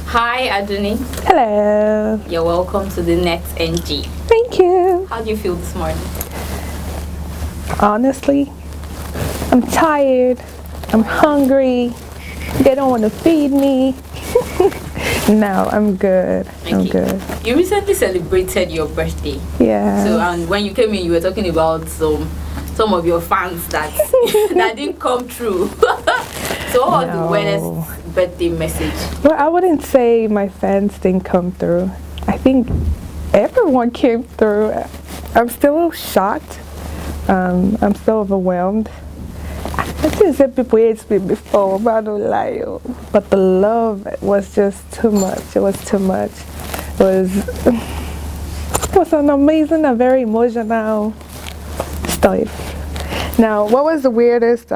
Hi, Adunni. Hello. You're welcome to the Next NG. Thank you. How do you feel this morning? Honestly, I'm tired. I'm hungry. They don't want to feed me. No, I'm good. I'm good. You recently celebrated your birthday. Yeah. So, and when you came in, you were talking about some of your fans that that didn't come true. So, what was the wildest birthday message? Well, I wouldn't say my fans didn't come through. I think everyone came through. I'm still shocked. I'm still overwhelmed. I think said people hate me before, but I don't lie. But the love was just too much. It was too much. It was an amazing and very emotional stuff. Now, what was the weirdest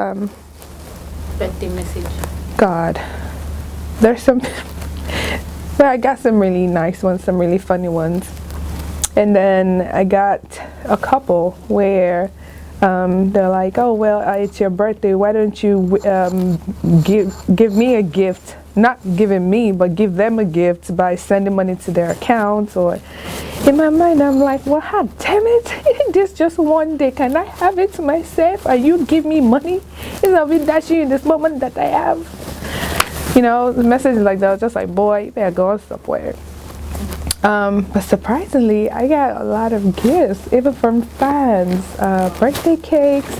Birthday message? God, there's some. Well, I got some really nice ones, some really funny ones, and then I got a couple where they're like, "Oh well, it's your birthday. Why don't you give me a gift? Not giving me, but give them a gift by sending money to their accounts." Or in my mind, I'm like, "Well, how damn it! This just one day. Can I have it to myself? Are you give me money? Is I'll be dashing in this moment that I have?" You know, the message like that was just like, "Boy, you better go somewhere." But surprisingly, I got a lot of gifts, even from fans. Birthday cakes,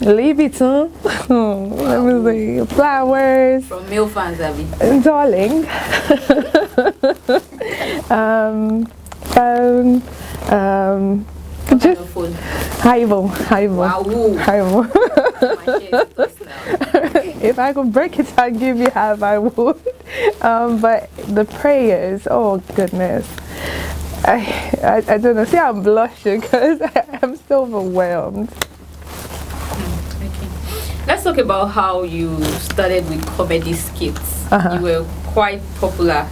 Louis Vuitton, let me see, flowers. From male fans, Abby. Darling. Phone. What kind of phone? Hivo. Wow. If I could break it, I'd give you half, I would. But the prayers, oh goodness. I don't know. See, I'm blushing because I'm so overwhelmed. Okay. Let's talk about how you started with comedy skits. You were quite popular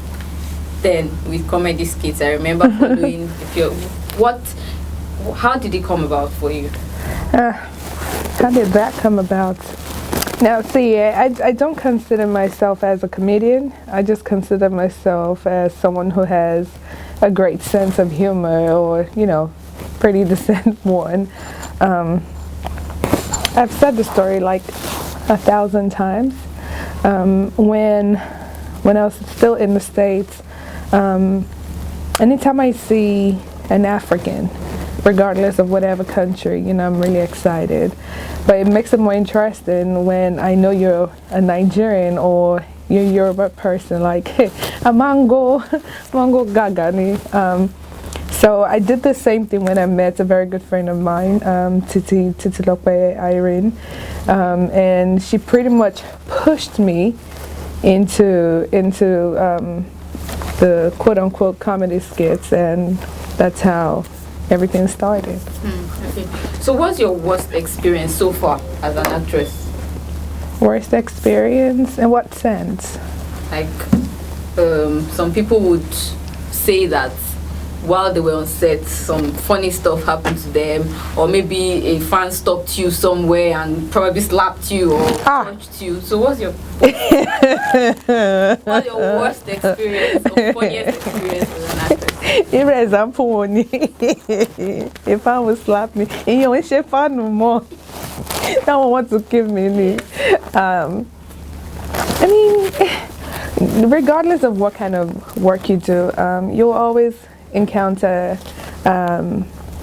then with comedy skits. I remember following how did it come about for you? How did that come about? Now, see, I don't consider myself as a comedian. I just consider myself as someone who has a great sense of humor, or, you know, pretty decent one. I've said the story like 1,000 times. When I was still in the States, anytime I see an African, regardless of whatever country, you know, I'm really excited. But it makes it more interesting when I know you're a Nigerian or you're a Yoruba person, like, hey, a mango gagani. So I did the same thing when I met a very good friend of mine, Titi Lope Irene, and she pretty much pushed me into the quote-unquote comedy skits, and that's how everything started. Okay. So what's your worst experience so far as an actress? Worst experience? In what sense? Like, some people would say that while they were on set, some funny stuff happened to them, or maybe a fan stopped you somewhere and probably slapped you or punched you. So what's your worst experience or funniest experience as an actress? For example, if I would slap me, you know, it's fun no more. No one wants to give me. I mean, regardless of what kind of work you do, you'll always encounter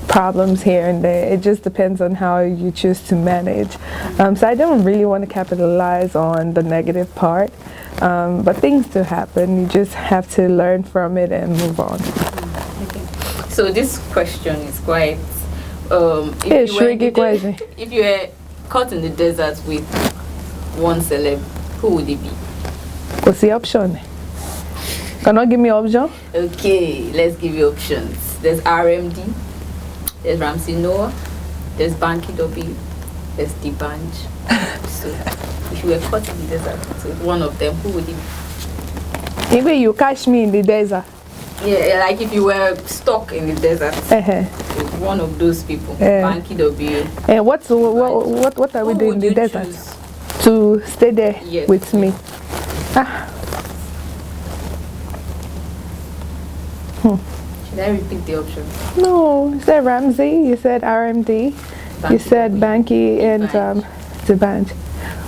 problems here and there. It just depends on how you choose to manage. So I don't really want to capitalize on the negative part, but things do happen. You just have to learn from it and move on. Okay. So this question is quite if you were caught in the desert with one celeb, who would it be? What's the option? Cannot give me option? Okay, let's give you options. There's RMD, there's Ramsey Noah, there's Banky W, there's D'banj. So if you were caught in the desert with one of them, who would it be? Maybe you catch me in the desert. Yeah, like if you were stuck in the desert with one of those people, Banky W. And what are we doing in the desert? To stay there with me. Should I repeat the option? No, you said Ramsey, you said RMD, you said Banky, and the band.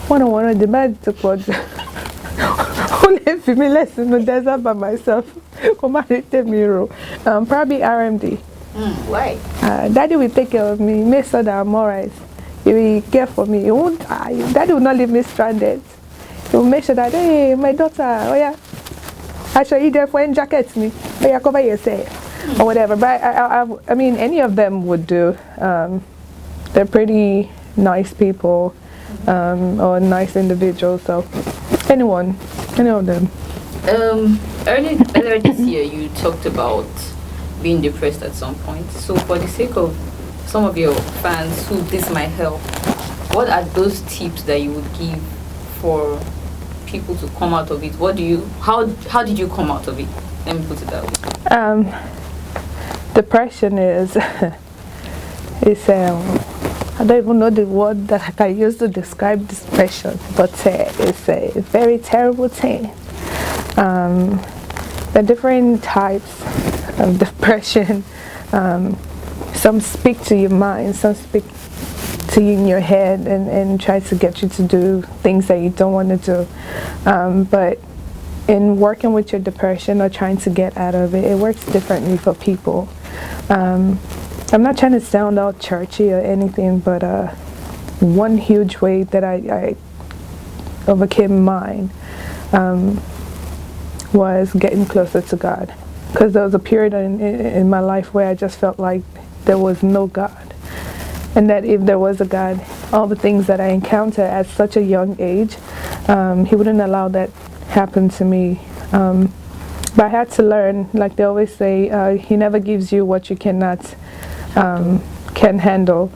One of the band to put. Who left me lesson in the desert by myself? Probably RMD. Why? Daddy will take care of me, make sure that I'm alright. He will care for me. He won't, Daddy will not leave me stranded. He will make sure that, hey, my daughter, oh yeah, I shall eat there for any jackets me. Oh yeah, cover yourself. Or whatever. But I mean, any of them would do. They're pretty nice people, or nice individuals. So any of them. Earlier this year, you talked about being depressed at some point. So, for the sake of some of your fans who this might help, what are those tips that you would give for people to come out of it? How did you come out of it? Let me put it that way. Depression is I don't even know the word that I can use to describe depression, but it's a very terrible thing. There are different types of depression. Some speak to your mind, some speak to you in your head and try to get you to do things that you don't want to do. But in working with your depression or trying to get out of it, it works differently for people. I'm not trying to sound all churchy or anything, but one huge way that I overcame mine was getting closer to God. Because there was a period in my life where I just felt like there was no God. And that if there was a God, all the things that I encountered at such a young age, He wouldn't allow that happen to me. But I had to learn, like they always say, He never gives you what you can handle.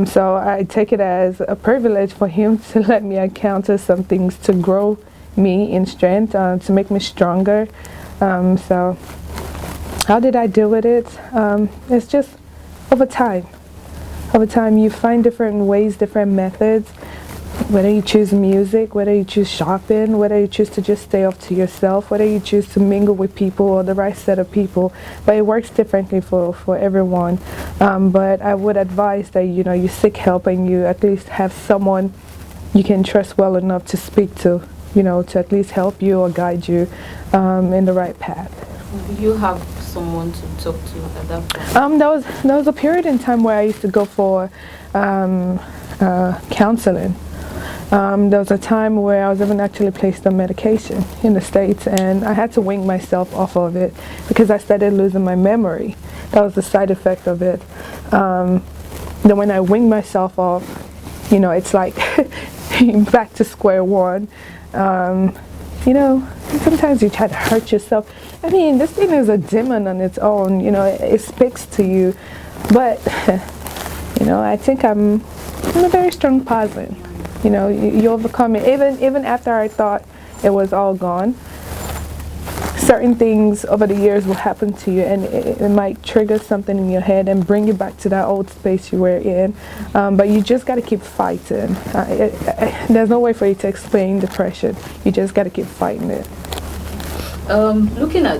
So I take it as a privilege for Him to let me encounter some things to grow me in strength, to make me stronger. So how did I deal with it? It's just over time. Over time you find different ways, different methods, whether you choose music, whether you choose shopping, whether you choose to just stay off to yourself, whether you choose to mingle with people or the right set of people. But it works differently for everyone. But I would advise that you seek help and you at least have someone you can trust well enough to speak to, to at least help you or guide you in the right path. Do you have someone to talk to at that point? There was a period in time where I used to go for counseling. There was a time where I was even actually placed on medication in the States, and I had to wing myself off of it because I started losing my memory. That was the side effect of it. Then when I winged myself off, it's like back to square one. Sometimes you try to hurt yourself. I mean, this thing is a demon on its own. It speaks to you, but I think I'm a very strong person. You overcome it. Even after I thought it was all gone, certain things over the years will happen to you, and it might trigger something in your head and bring you back to that old space you were in. But you just got to keep fighting. There's no way for you to explain depression. You just got to keep fighting it. Looking at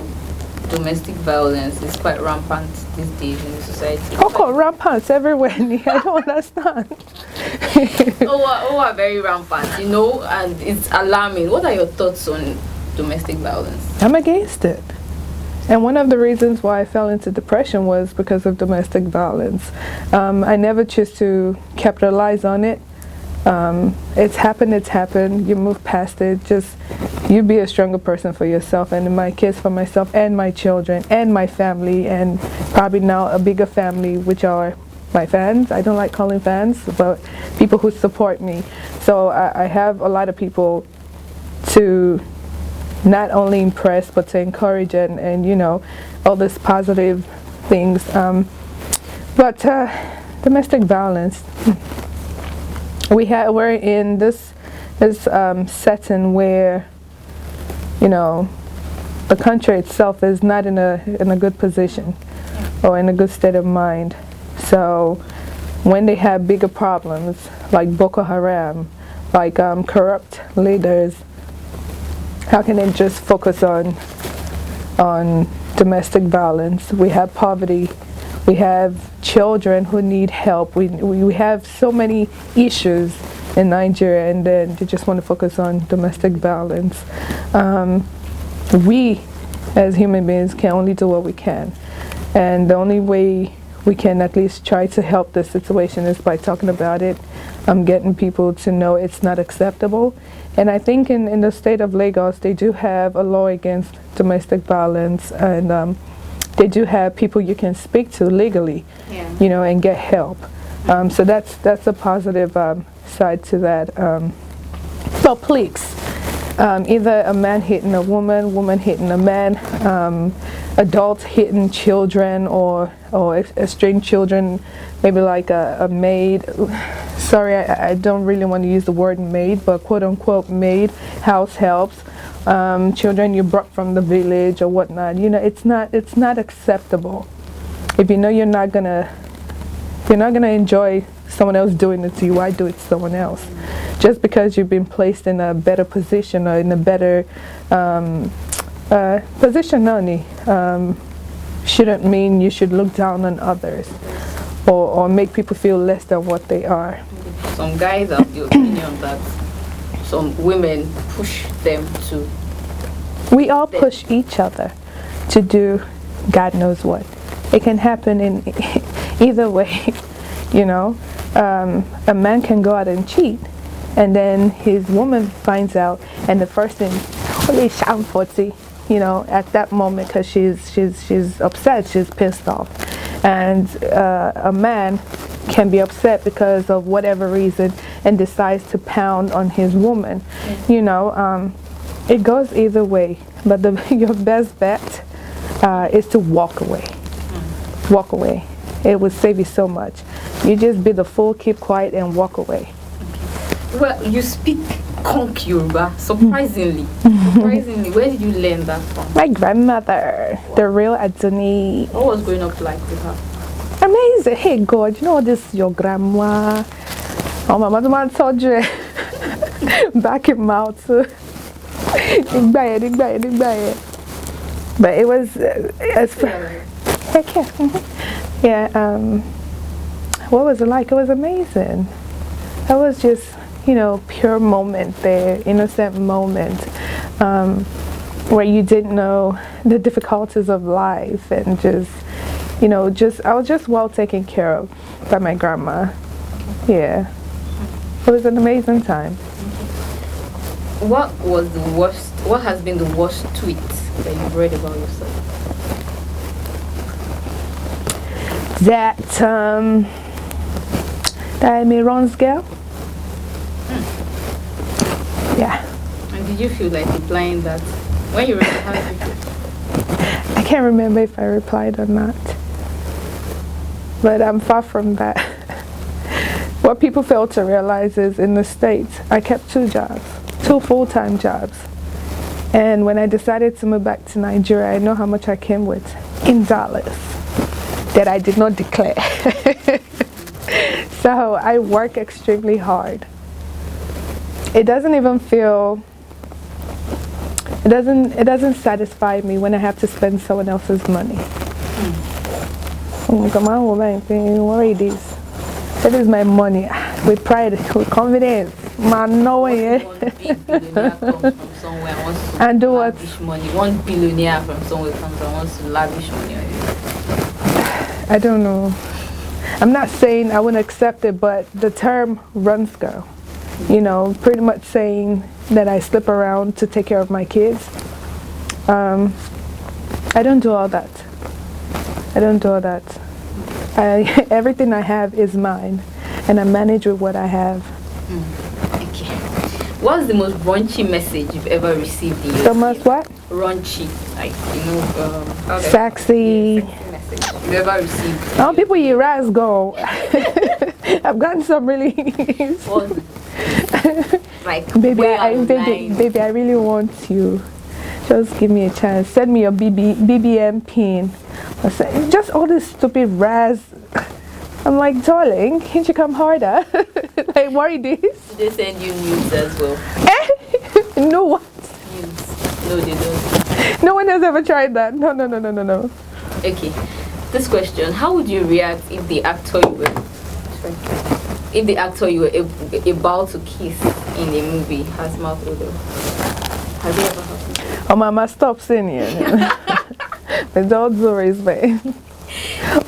domestic violence is quite rampant these days in the society. Oh, rampant everywhere. I don't understand. are very rampant, and it's alarming. What are your thoughts on domestic violence? I'm against it. And one of the reasons why I fell into depression was because of domestic violence. I never choose to capitalize on it. It's happened. You move past it. Just you be a stronger person for yourself, and in my case for myself and my children and my family, and probably now a bigger family, which are my fans. I don't like calling fans, but people who support me. So I have a lot of people to not only impress but to encourage and all these positive things. But domestic violence, we're in this setting where the country itself is not in a good position or in a good state of mind. So when they have bigger problems like Boko Haram, like corrupt leaders, how can they just focus on domestic violence. We have poverty. We have children who need help. We have so many issues in Nigeria, and then they just want to focus on domestic violence. We, as human beings, can only do what we can. And the only way we can at least try to help the situation is by talking about it, getting people to know it's not acceptable. And I think in the state of Lagos, they do have a law against domestic violence, and they do have people you can speak to legally, you know, and get help. So that's a positive side to that. Well, please, either a man hitting a woman, woman hitting a man, adults hitting children, or estranged children, maybe like a maid. Sorry, I don't really want to use the word maid, but quote unquote maid, house helps, children you brought from the village or whatnot. You know, it's not acceptable. If you know you're not gonna enjoy someone else doing it to you, why do it to someone else? Just because you've been placed in a better position or in a better position only, shouldn't mean you should look down on others or make people feel less than what they are. Some guys have the opinion that some women push them to. We all push each other to do God knows what. It can happen in either way, you know. A man can go out and cheat, and then his woman finds out, and the first thing, holy sham 40, you know, at that moment, because she's upset, she's pissed off, and a man can be upset because of whatever reason and decides to pound on his woman. You know, it goes either way, but your best bet is to walk away. Walk away. It would save you so much. You just be the fool, keep quiet, and walk away. Well, you speak conk Yoruba, surprisingly. Surprisingly, where did you learn that from? My grandmother, the real Adunni. What was growing up like with her? Amazing. Hey God, you know this your grandma. Oh, my mother told you back in mouth. But it was heck yeah. Yeah. What was it like? It was amazing. That was just, you know, pure moment there, innocent moment, where you didn't know the difficulties of life, and just, you know, I was just well taken care of by my grandma. Yeah. It was an amazing time. What was the worst, what has been the worst tweet that you've read about yourself? That I'm a Ron's girl. Yeah. And did you feel like replying that? When you read it, how did you feel? I can't remember if I replied or not. But I'm far from that. What people fail to realize is in the States, I kept 2 jobs, 2 full-time jobs. And when I decided to move back to Nigeria, I know how much I came with in dollars that I did not declare. So I work extremely hard. It doesn't even feel, it doesn't satisfy me when I have to spend someone else's money. Come on, woman, worry this. That is my money. With pride, with confidence. Man, knowing it. And do what? Money. 1 billionaire from somewhere comes and wants to lavish money on you. I don't know. I'm not saying I wouldn't accept it, but the term runs girl. You know, pretty much saying that I slip around to take care of my kids. I don't do all that. I don't do all that. Everything I have is mine, and I manage with what I have. Okay. What's the most raunchy message you've ever received in your The most what? Raunchy, like, you know, sexy. Sexy message you've ever received. Oh, people your eyes go. I've gotten some really. Like, baby, I really want you. Just give me a chance. Send me your BBM pin. Just all this stupid razz. I'm like, darling, can't you come harder? Like, worry this. They send you nudes as well. No, what? Nudes. No, they don't. No one has ever tried that. No, no, no, no, no, no. Okay. This question: how would you react if the actor you were about to kiss in a movie has mouth odor? Has it ever happened? Oh, mama, stop saying it. But don't do respect.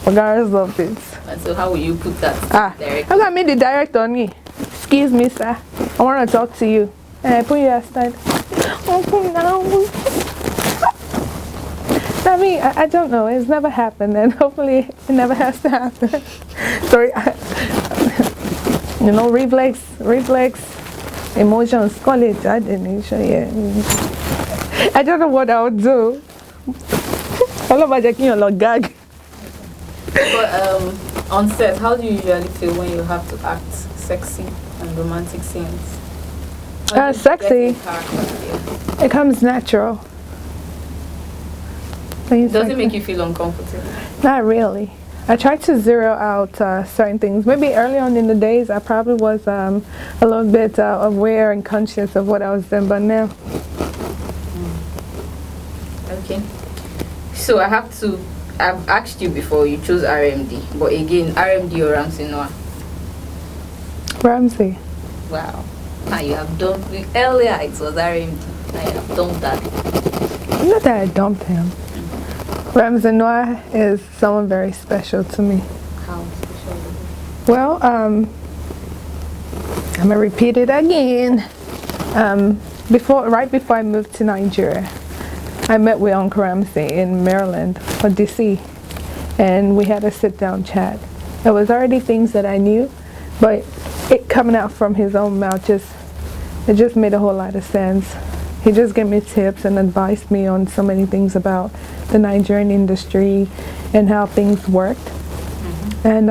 Regardless of it. And so, how will you put that? How can I make the direct on me? Excuse me, sir. I want to talk to you. And I put you aside. Oh, no. I mean, I don't know. It's never happened, and hopefully it never has to happen. Sorry. You know, reflex, emotions, call it. I didn't show you. I don't know what I would do. All about checking your log gag. But on set, how do you usually feel when you have to act sexy and romantic scenes? Sexy. It comes natural. Does it make you feel uncomfortable? Not really. I try to zero out certain things. Maybe early on in the days, I probably was a little bit aware and conscious of what I was doing, but now. Okay. So I've asked you before, you chose RMD, but again, RMD or Ramsey Noah? Ramsey. Wow. Now you have dumped me. Earlier it was RMD. Now you have dumped that. Not that I dumped him. Ramsey Noah is someone very special to me. How special? Well, I'm gonna repeat it again. Right before I moved to Nigeria, I met with Uncle Ramsey in Maryland or DC, and we had a sit-down chat. It was already things that I knew, but it coming out from his own mouth it just made a whole lot of sense. He just gave me tips and advised me on so many things about the Nigerian industry and how things worked. Mm-hmm. And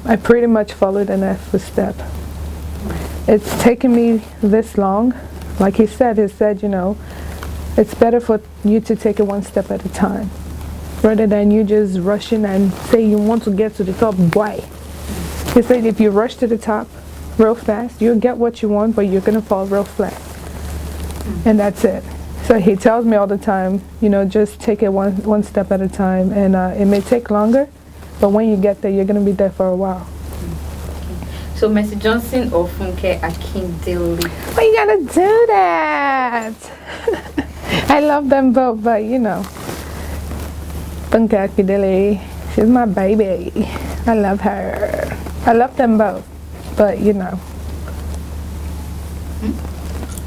I pretty much followed in that footstep. It's taken me this long. Like he said, you know, it's better for you to take it one step at a time rather than you just rushing and say you want to get to the top. Why? He said if you rush to the top real fast, you'll get what you want, but you're going to fall real flat. And that's it. So he tells me all the time, you know, just take it one step at a time, and it may take longer, but when you get there, you're going to be there for a while. So Mercy Johnson or Funke Akindele? Why you gotta do that? I love them both, but you know, Funke Akindele, she's my baby. I love her. I love them both, but you know.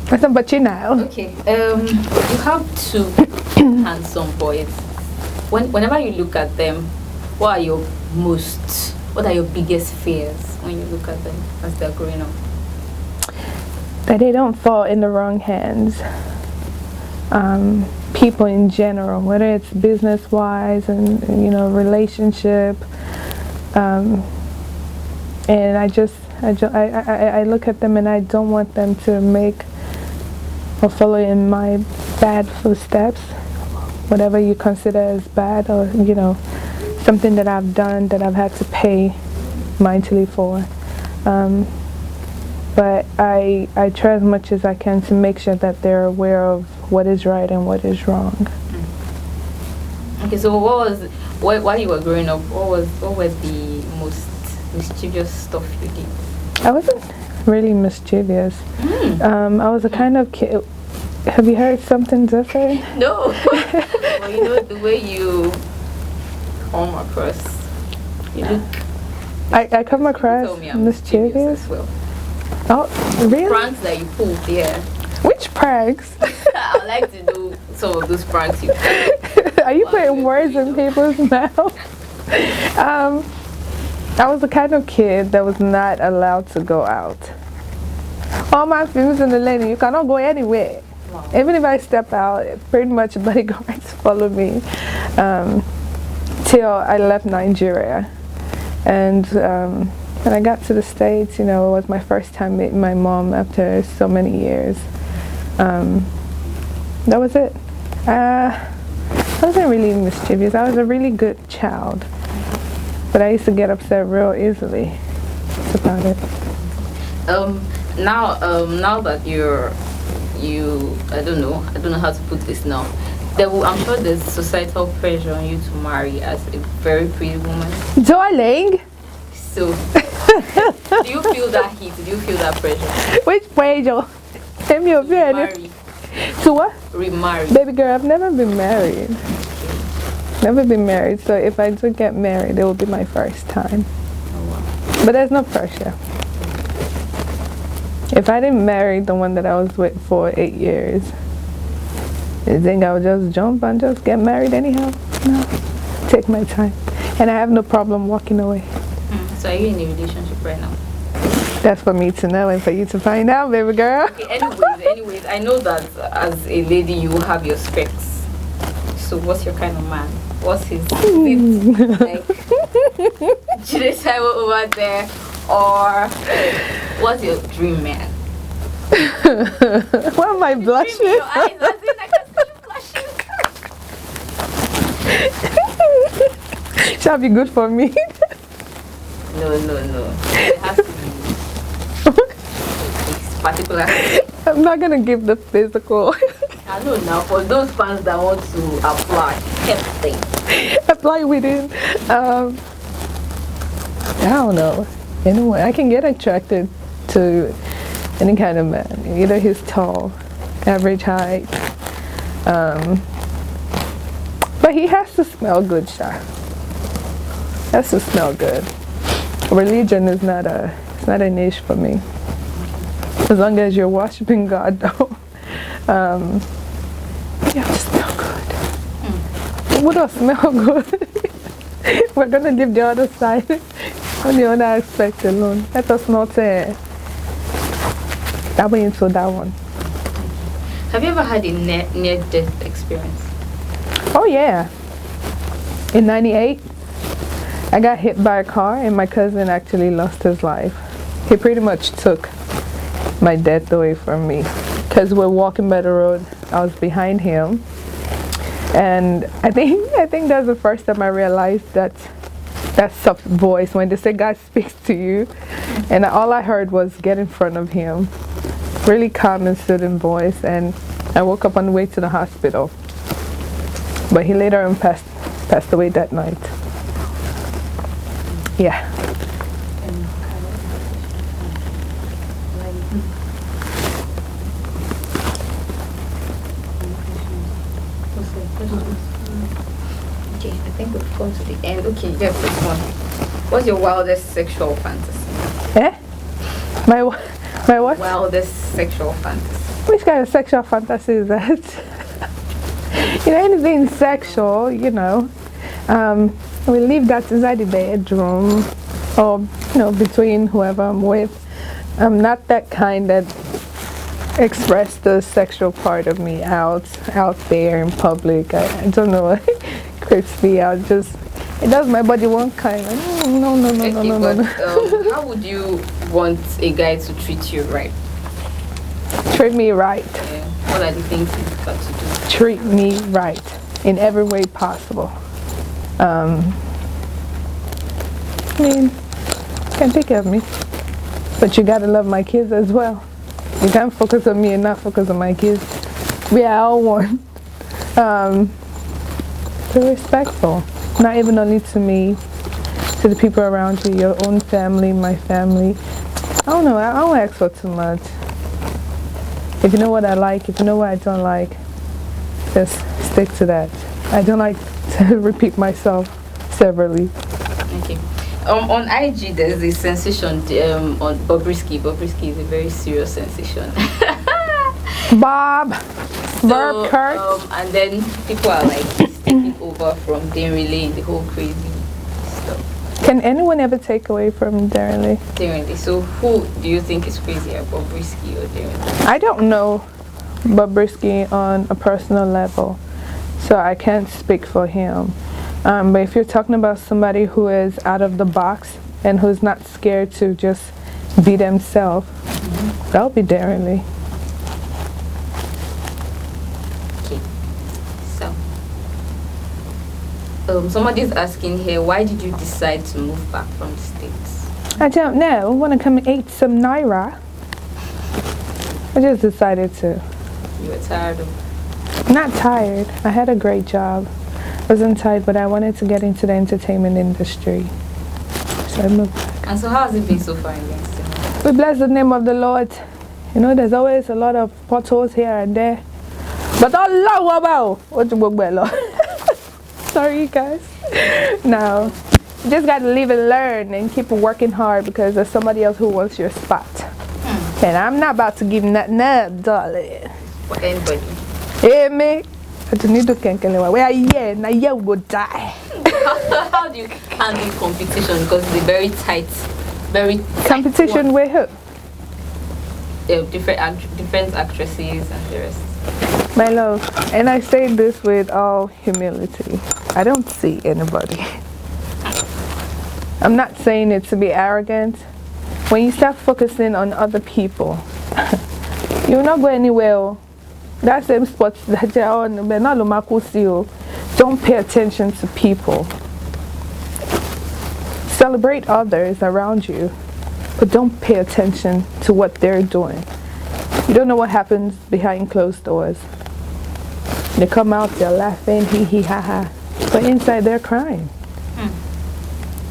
But you know. Okay. You have two handsome boys. Whenever you look at them, what are your biggest fears when you look at them as they're growing up? That they don't fall in the wrong hands. People in general, whether it's business-wise and you know relationship. And I look at them and I don't want them to make or follow in my bad footsteps, whatever you consider as bad, or you know, something that I've done that I've had to pay mentally for. But I try as much as I can to make sure that they're aware of what is right and what is wrong. Okay, so while you were growing up, what was the most mischievous stuff you did? I wasn't really mischievous. I was a kind of kid. Have you heard something different? No. Well, you know the way you come across. You look. I come across mischievous. As well. Oh, really? Pranks that you pulled, yeah. Which pranks? I would like to do some of those pranks you pulled. Are you putting words in people's mouth? I was the kind of kid that was not allowed to go out. All my films in the lane, you cannot go anywhere. Wow. Even if I step out, pretty much bodyguards follow me till I left Nigeria. And when I got to the States, you know, it was my first time meeting my mom after so many years. That was it. I wasn't really mischievous. I was a really good child. But I used to get upset real easily. That's about it. Now that I don't know how to put this now. I'm sure there's societal pressure on you to marry as a very pretty woman. Darling! So, do you feel that heat? Do you feel that pressure? Which pressure? Tell me of it. Marry. To what? Remarry. Baby girl, I've never been married. Never been married, so if I do get married, it will be my first time. Oh, wow. But there's no pressure. If I didn't marry the one that I was with for 8 years, you think I would just jump and just get married anyhow? No. Take my time. And I have no problem walking away. So are you in a relationship right now? That's for me to know and for you to find out, baby girl. Okay, anyways, I know that as a lady you will have your specs. So what's your kind of man? What's his like Jude over there, or what's your dream man? Why am I blushing? Your eyes, I can see you blushing. Shall be good for me. No. It has to be particular. I'm not gonna give the physical. I know now, for those fans that want to apply everything. Apply within. I don't know. Anyway, I can get attracted to any kind of man. Either he's tall, average height, but he has to smell good, Sha. Has to smell good. Religion is not a niche for me. As long as you're worshiping God, though, you have to smell good. What does smell good? We're gonna leave the other side on the other aspect alone. Let us not that way into that one. Have you ever had a near-death experience? Oh yeah. In '98, I got hit by a car and my cousin actually lost his life. He pretty much took my death away from me because we're walking by the road. I was behind him, and I think that's the first time I realized that soft voice when they say God speaks to you, and all I heard was get in front of him. Really calm and soothing voice, and I woke up on the way to the hospital. But he later on passed away that night. Yeah. Okay, I think we've come to the end. Okay, yeah, this one. What's your wildest sexual fantasy? Eh? My what? Wildest sexual fantasy. Which kind of sexual fantasy is that? Anything sexual, we leave that inside the bedroom or, between whoever I'm with. I'm not that kind that express the sexual part of me out there in public. I don't know. It creeps me out. It does my body one kind. No. How would you want a guy to treat you right? Treat me right. Yeah. What are the things you've got to do? Treat me right in every way possible. You can take care of me, but you gotta love my kids as well. You can't focus on me and not focus on my kids. We are all one. Be respectful, not even only to me, to the people around you, your own family, my family. I don't know, I don't ask for too much. If you know what I like, if you know what I don't like, just stick to that. I don't like to repeat myself severally. Okay. On IG, there's a sensation on Bobrisky. Bobrisky is a very serious sensation. Bob, Verb Kurt. And then people are like taking over from Dan Relay and the whole crazy stuff. Can anyone ever take away from Darren Lee? Dan Relay. So who do you think is crazier, Bobrisky or Dan Relay? I don't know Bobrisky on a personal level, so I can't speak for him. But if you're talking about somebody who is out of the box and who's not scared to just be themselves, that'll be Darren Lee. Somebody's asking here, why did you decide to move back from the States? I don't know. I want to come and eat some Naira. I just decided to. You were tired of Not tired. I had a great job. I wasn't tired, but I wanted to get into the entertainment industry. So I moved back. And so how has it been so far in Kingston? We bless the name of the Lord. You know, there's always a lot of potholes here and there. But Allah, wow. Sorry, guys. No. You just got to live and learn and keep working hard because there's somebody else who wants your spot. And I'm not about to give nothing up, darling. For anybody. Hey, me. Adunni Ade, where are you? Now you will die. How do you handle competition? Because it's a very tight, competition with who? Different actresses and the rest. My love, and I say this with all humility. I don't see anybody. I'm not saying it to be arrogant. When you start focusing on other people, you will not go anywhere. That same spot that you're on, don't pay attention to people. Celebrate others around you, but don't pay attention to what they're doing. You don't know what happens behind closed doors. They come out, they're laughing, hee hee ha ha, but inside they're crying.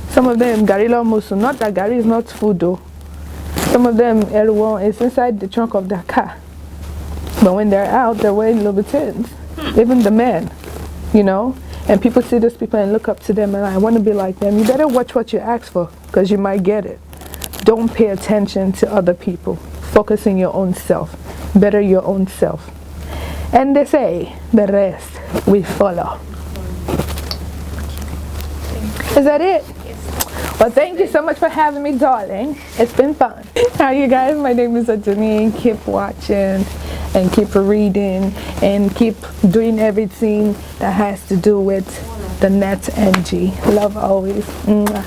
Some of them, garila musu, not that gari is not food though. Some of them, everyone is inside the trunk of their car. But when they're out, they're wearing Louboutins. Even the men, you know. And people see those people and look up to them and I want to be like them. You better watch what you ask for because you might get it. Don't pay attention to other people. Focus on your own self. Better your own self. And they say, the rest we follow. Is that it? Well, thank you so much for having me, darling. It's been fun. Hi, you guys. My name is Adunni. Keep watching and keep reading and keep doing everything that has to do with the net energy. Love always. Mwah.